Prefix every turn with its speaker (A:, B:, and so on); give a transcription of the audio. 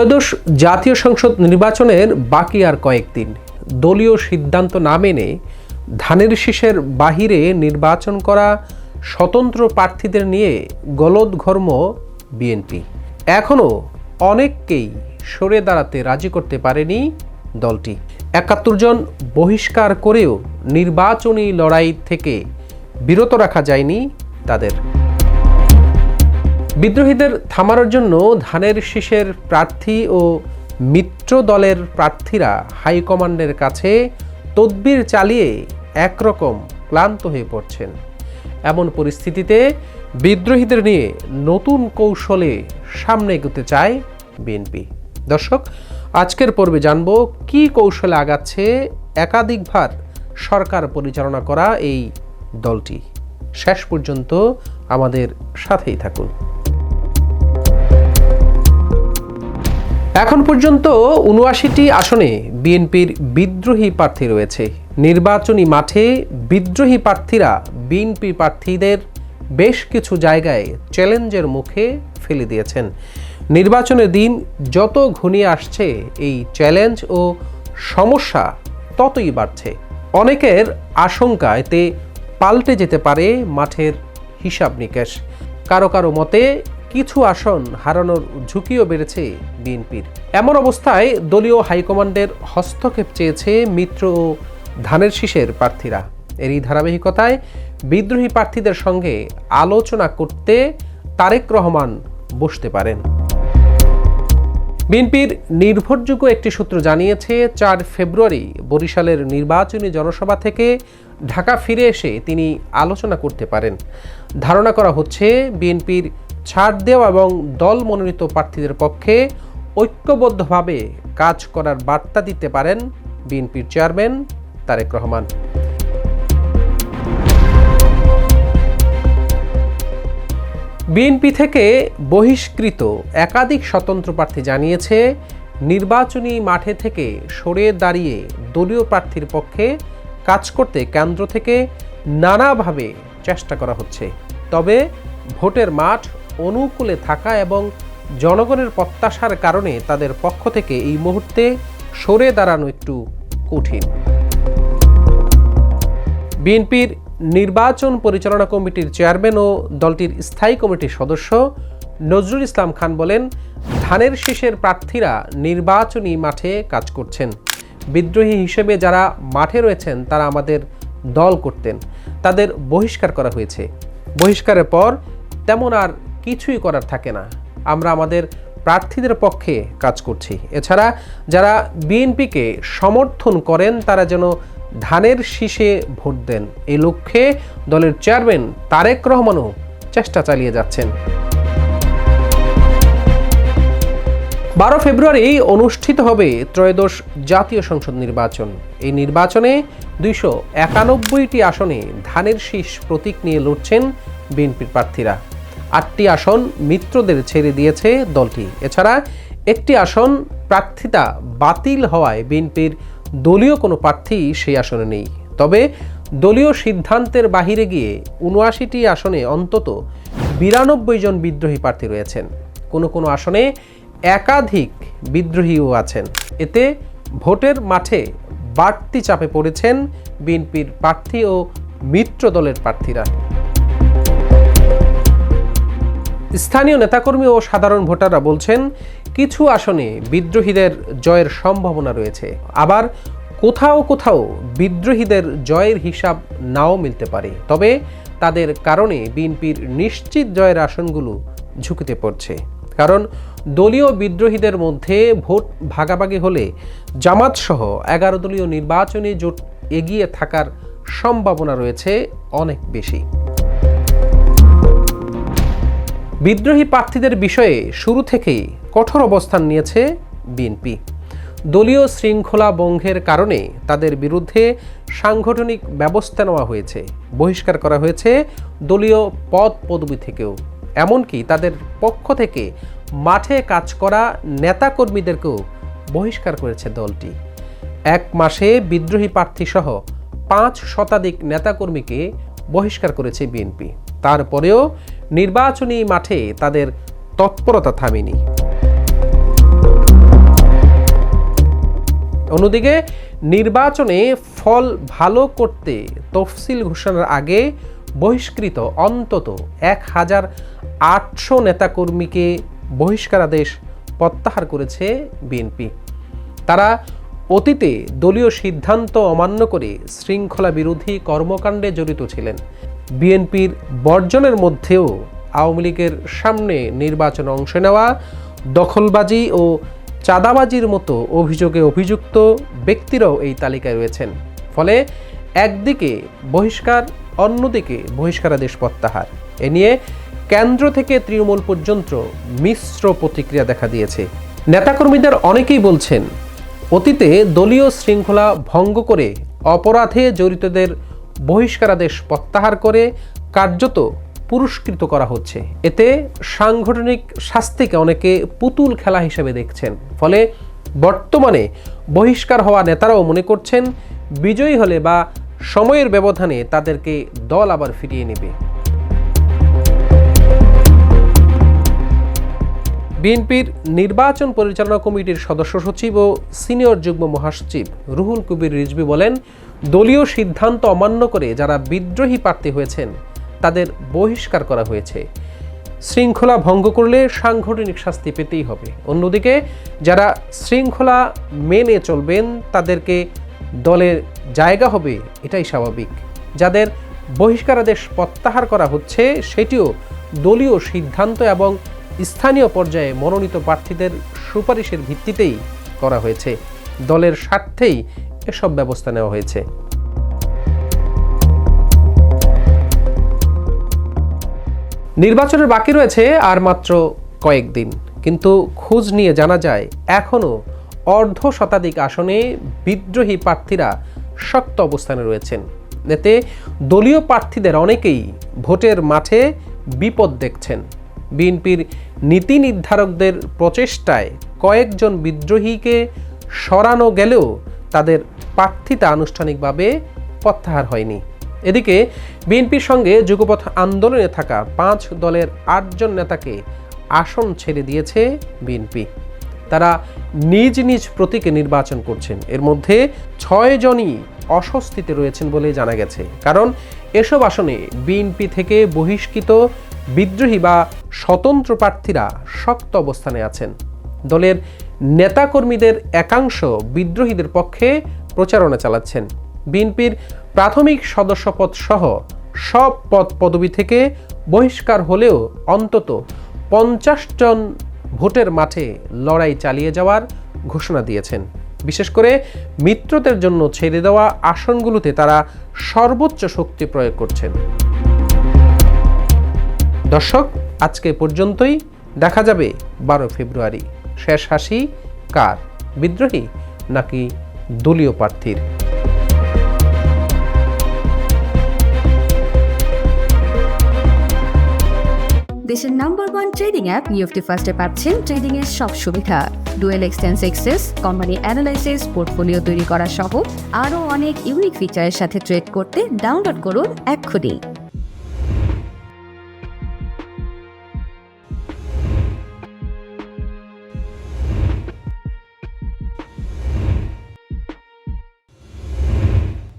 A: ত্রয়োদশ জাতীয় সংসদ নির্বাচনের বাকি আর কয়েকদিন। দলীয় সিদ্ধান্ত না মেনে ধানের শীষের বাহিরে নির্বাচন করা স্বতন্ত্র প্রার্থীদের নিয়ে গলদঘর্ম বিএনপি। এখনও অনেককেই সরে দাঁড়াতে রাজি করতে পারেনি দলটি। ৭১ জন বহিষ্কার করেও নির্বাচনী লড়াই থেকে বিরত রাখা যায়নি তাদের। বিদ্রোহীদের থামানোর জন্য ধানের শীষের প্রার্থী ও মিত্র দলের প্রার্থীরা হাইকমান্ডের কাছে তদবির চালিয়ে একরকম ক্লান্ত হয়ে পড়ছেন। এমন পরিস্থিতিতে বিদ্রোহীদের নিয়ে নতুন কৌশলে সামনে এগোতে চায় বিএনপি। দর্শক, আজকের পর্বে জানব কি কৌশলে আগাচ্ছে একাধিকবার সরকার পরিচালনা করা এই দলটি। শেষ পর্যন্ত আমাদের সাথেই থাকুন। এখন পর্যন্ত ৭৯টি আসনে বিএনপির বিদ্রোহী প্রার্থী রয়েছে। নির্বাচনী মাঠে বিদ্রোহী প্রার্থীরা বিএনপি প্রার্থীদের বেশ কিছু জায়গায় চ্যালেঞ্জের মুখে ফেলে দিয়েছেন। নির্বাচনের দিন যত ঘনিয়ে আসছে এই চ্যালেঞ্জ ও সমস্যা ততই বাড়ছে। অনেকের আশঙ্কা এতে পাল্টে যেতে পারে মাঠের হিসাব নিকেশ। কারো কারো মতে কিছু আসন হারানোর ঝুঁকিও বেড়েছে বিএনপির। এমন অবস্থায় দলীয় হাইকমান্ডের হস্তক্ষেপ চেয়েছে মিত্র ও ধানের শীষের প্রার্থীরা। এরই ধারাবাহিকতায় বিদ্রোহী প্রার্থীদের সঙ্গে আলোচনা করতে তারেক রহমান বসতে পারেন। বিএনপির নির্ভরযোগ্য একটি সূত্র জানিয়েছে, ৪ ফেব্রুয়ারি বরিশালের নির্বাচনী জনসভা থেকে ঢাকা ফিরে এসে তিনি আলোচনা করতে পারেন। ধারণা করা হচ্ছে বিএনপির ছাড় দেওয়া এবং দল মনোনীত প্রার্থীদের পক্ষে ঐক্যবদ্ধভাবে কাজ করার বার্তা দিতে পারেন বিএনপির চেয়ারম্যান তারেক রহমান। বিএনপি থেকে বহিষ্কৃত একাধিক স্বতন্ত্র প্রার্থী জানিয়েছে, নির্বাচনী মাঠে থেকে সরে দাঁড়িয়ে দলীয় প্রার্থীর পক্ষে কাজ করতে কেন্দ্র থেকে নানাভাবে চেষ্টা করা হচ্ছে। তবে ভোটের মাঠ অনুকূলে থাকা এবং জনগণের প্রত্যাশার কারণে তাদের পক্ষ থেকে এই মুহূর্তে সরে দাঁড়ানো একটু কঠিন। বিএনপির নির্বাচন পরিচালনা কমিটির চেয়ারম্যান ও দলটির স্থায়ী কমিটির সদস্য নজরুল ইসলাম খান বলেন, ধানের শীষের প্রার্থীরা নির্বাচনী মাঠে কাজ করছেন। বিদ্রোহী হিসেবে যারা মাঠে রয়েছেন তারা আমাদের দল করতেন, তাদের বহিষ্কার করা হয়েছে। বহিষ্কারের পর তেমন আর কিছুই করার থাকে না। আমরা আমাদের প্রার্থীদের পক্ষে কাজ করছি। এছাড়া যারা বিএনপিকে সমর্থন করেন তারা যেন ধানের শীষে ভোট দেন, এই লক্ষ্যে দলের চেয়ারম্যান তারেক রহমানও চেষ্টা চালিয়ে যাচ্ছেন। ১২ ফেব্রুয়ারি অনুষ্ঠিত হবে ত্রয়োদশ জাতীয় সংসদ নির্বাচন। এই নির্বাচনে ২৯১টি আসনে ধানের শীষ প্রতীক নিয়ে লড়ছেন বিএনপির প্রার্থীরা। ৮টি আসন মিত্রদের ছেড়ে দিয়েছে দলটি। এছাড়া একটি আসন প্রার্থিতা বাতিল হওয়ায় বিএনপির দলীয় কোনো প্রার্থী সেই আসনে নেই। তবে দলীয় সিদ্ধান্তের বাহিরে গিয়ে ৭৯টি আসনে অন্তত ৯২ জন বিদ্রোহী প্রার্থী রয়েছেন। কোনো কোনো আসনে একাধিক বিদ্রোহীও আছেন। এতে ভোটের মাঠে বাড়তি চাপে পড়েছেন বিএনপির প্রার্থী ও মিত্র দলের প্রার্থীরা। স্থানীয় নেতাকর্মী ও সাধারণ ভোটাররা বলছেন, কিছু আসনে বিদ্রোহীদের জয়ের সম্ভাবনা রয়েছে, আবার কোথাও কোথাও বিদ্রোহীদের জয়ের হিসাব নাও মিলতে পারে। তবে তাদের কারণে বিএনপির নিশ্চিত জয়ের আসনগুলো ঝুঁকিতে পড়ছে। কারণ দলীয় বিদ্রোহীদের মধ্যে ভোট ভাগাভাগি হলে জামাত সহ ১১ দলীয় নির্বাচনী জোট এগিয়ে থাকার সম্ভাবনা রয়েছে অনেক বেশি। বিদ্রোহী প্রার্থীদের বিষয়ে শুরু থেকেই কঠোর অবস্থান নিয়েছে বিএনপি। দলীয় শৃঙ্খলা ভঙ্গের কারণে তাদের বিরুদ্ধে সাংগঠনিক ব্যবস্থা নেওয়া হয়েছে, বহিষ্কার করা হয়েছে দলীয় পদ পদবি থেকেও। এমনকি তাদের পক্ষ থেকে মাঠে কাজ করা নেতাকর্মীদেরকেও বহিষ্কার করেছে দলটি। এক মাসে বিদ্রোহী প্রার্থী সহ ৫ শতাধিক নেতাকর্মীকে বহিষ্কার করেছে বিএনপি। তারপরেও নির্বাচনী মাঠে তাদের তৎপরতা থামেনি। অন্যদিকে নির্বাচনে ফল ভালো করতে তফসিল ঘোষণার আগে বহিষ্কৃত অন্তত ১,৮০০ নেতাকর্মীকে বহিষ্কারাদেশ প্রত্যাহার করেছে বিএনপি। তারা অতীতে দলীয় সিদ্ধান্ত অমান্য করে শৃঙ্খলা বিরোধী কর্মকাণ্ডে জড়িত ছিলেন। বিএনপির বর্জনের মধ্যেও আওয়ামী লীগের সামনে নির্বাচনে অংশ নেওয়া, দখলবাজি ও চাঁদাবাজির মতো অভিযোগে অভিযুক্ত ব্যক্তিরাও এই তালিকায় রয়েছেন। ফলে একদিকে বহিষ্কার, অন্যদিকে বহিষ্কারাদেশ প্রত্যাহার। এ নিয়ে কেন্দ্র থেকে তৃণমূল পর্যন্ত মিশ্র প্রতিক্রিয়া দেখা দিয়েছে। নেতাকর্মীদের অনেকেই বলছেন, অতীতে দলীয় শৃঙ্খলা ভঙ্গ করে অপরাধে জড়িতদের বহিষ্কারাদেশ প্রত্যাহার করে কার্যত পুরস্কৃত করা হচ্ছে। এতে সাংগঠনিক শাস্তিকে অনেকে পুতুল খেলা হিসেবে দেখছেন। ফলে বর্তমানে বহিষ্কার হওয়া নেতারাও মনে করছেন, বিজয়ী হলে বা সময়ের ব্যবধানে তাদেরকে দল আবার ফিরিয়ে নেবে। বিএনপির নির্বাচন পরিচালনা কমিটির সদস্য সচিব ও সিনিয়র যুগ্ম মহাসচিব রুহুল কবির রিজভী বলেন, দলীয় সিদ্ধান্ত অমান্য করে যারা বিদ্রোহী প্রার্থী হয়েছেন তাদের বহিষ্কার করা হয়েছে। শৃঙ্খলা ভঙ্গ করলে সাংগঠনিক শাস্তি পেতেই হবে। অন্যদিকে যারা শৃঙ্খলা মেনে চলবেন তাদেরকে দলের জায়গা হবে, এটাই স্বাভাবিক। যাদের বহিষ্কারাদেশ প্রত্যাহার করা হচ্ছে সেটিও দলীয় সিদ্ধান্ত এবং স্থানীয় পর্যায়ে মনোনীত প্রার্থীদের সুপারিশের ভিত্তিতেই করা হয়েছে। দলের স্বার্থেই এসব ব্যবস্থা নেওয়া হয়েছে। নির্বাচনের বাকি রয়েছে আর মাত্র কয়েকদিন, কিন্তু খোঁজ নিয়ে জানা যায় এখনও অর্ধ শতাধিক আসনে বিদ্রোহী প্রার্থীরা শক্ত অবস্থানে রয়েছেন। এতে দলীয় প্রার্থীদের অনেকেই ভোটের মাঠে বিপদ দেখছেন। বিএনপির নীতি নির্ধারকদের প্রচেষ্টায় কয়েকজন বিদ্রোহীকে সরানো গেলেও তাদের প্রার্থিতা আনুষ্ঠানিকভাবে প্রত্যাহার হয়নি। এদিকে বিএনপির সঙ্গে যুগপথ আন্দোলনে থাকা 5 দলের 8 জন নেতাকে আসন ছেড়ে দিয়েছে বিএনপি। তারা নিজ নিজ প্রতীকে নির্বাচন করছেন। এর মধ্যে 6 জনই অস্বস্তিতে রয়েছেন বলে জানা গেছে। কারণ এসব আসনে বিএনপি থেকে বহিষ্কৃত বিদ্রোহী বা স্বতন্ত্র প্রার্থীরা শক্ত অবস্থানে আছেন। দলের নেতাকর্মীদের একাংশ বিদ্রোহীদের পক্ষে প্রচারণা চালাচ্ছেন। বিএনপির প্রাথমিক সদস্যপদ সহ সব পদ পদবি থেকে বহিষ্কার হলেও অন্তত 50 জন ভোটের মাঠে লড়াই চালিয়ে যাওয়ার ঘোষণা দিয়েছেন। বিশেষ করে মিত্রদের জন্য ছেড়ে দেওয়া আসনগুলোতে তারা সর্বোচ্চ শক্তি প্রয়োগ করছেন। দর্শক, আজকে পর্যন্তই। দেখা যাবে 12 ফেব্রুয়ারি শেষ হাসি কার, বিদ্রোহী নাকি দলীয় প্রার্থীর।
B: দেশের নাম্বার 1 ট্রেডিং অ্যাপ নিফটি ফার্স্টে পাচ্ছেন ট্রেডিং এর সব সুবিধা, dual exchange access, company analysis, portfolio তৈরি করা সহ আরও অনেক ইউনিক ফিচারের সাথে ট্রেড করতে ডাউনলোড করুন এক্ষুনি।